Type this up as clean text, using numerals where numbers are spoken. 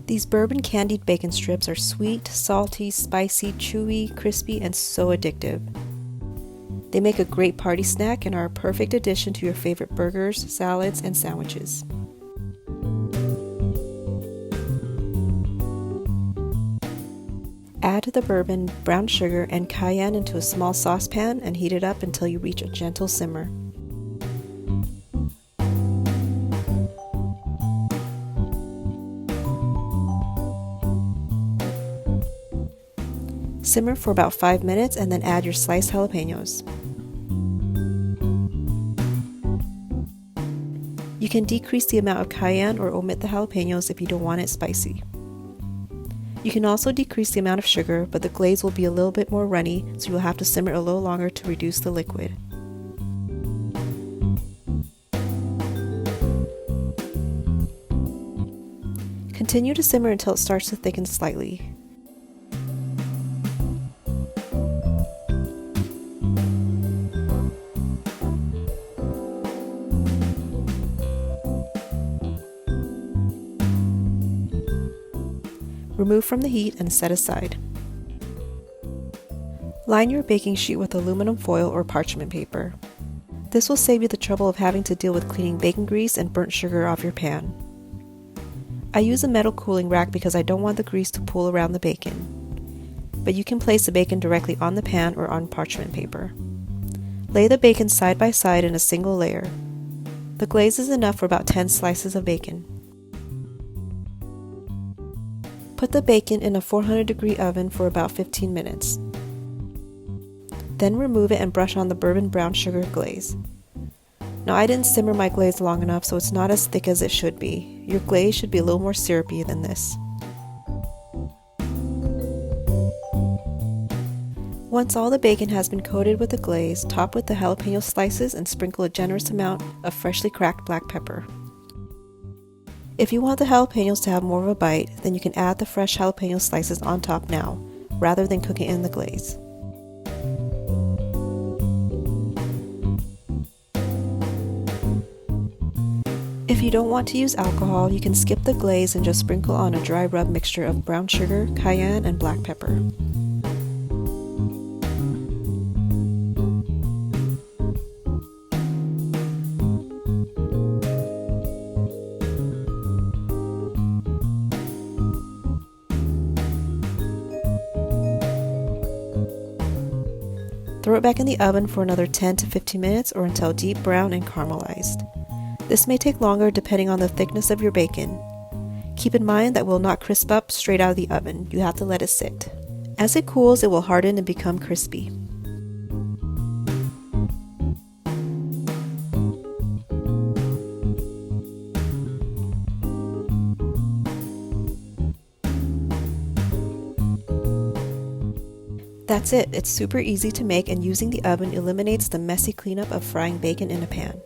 These bourbon candied bacon strips are sweet, salty, spicy, chewy, crispy, and so addictive. They make a great party snack and are a perfect addition to your favorite burgers, salads, and sandwiches. Add the bourbon, brown sugar, and cayenne into a small saucepan and heat it up until you reach a gentle simmer. Simmer for about 5 minutes and then add your sliced jalapenos. You can decrease the amount of cayenne or omit the jalapenos if you don't want it spicy. You can also decrease the amount of sugar, but the glaze will be a little bit more runny, so you'll have to simmer a little longer to reduce the liquid. Continue to simmer until it starts to thicken slightly. Remove from the heat and set aside. Line your baking sheet with aluminum foil or parchment paper. This will save you the trouble of having to deal with cleaning bacon grease and burnt sugar off your pan. I use a metal cooling rack because I don't want the grease to pool around the bacon, but you can place the bacon directly on the pan or on parchment paper. Lay the bacon side by side in a single layer. The glaze is enough for about 10 slices of bacon. Put the bacon in a 400-degree oven for about 15 minutes. Then remove it and brush on the bourbon brown sugar glaze. Now I didn't simmer my glaze long enough, so it's not as thick as it should be. Your glaze should be a little more syrupy than this. Once all the bacon has been coated with the glaze, top with the jalapeno slices and sprinkle a generous amount of freshly cracked black pepper. If you want the jalapenos to have more of a bite, then you can add the fresh jalapeno slices on top now, rather than cooking in the glaze. If you don't want to use alcohol, you can skip the glaze and just sprinkle on a dry rub mixture of brown sugar, cayenne, and black pepper. Throw it back in the oven for another 10 to 15 minutes or until deep brown and caramelized. This may take longer depending on the thickness of your bacon. Keep in mind that it will not crisp up straight out of the oven. You have to let it sit. As it cools, it will harden and become crispy. That's it. It's super easy to make, and using the oven eliminates the messy cleanup of frying bacon in a pan.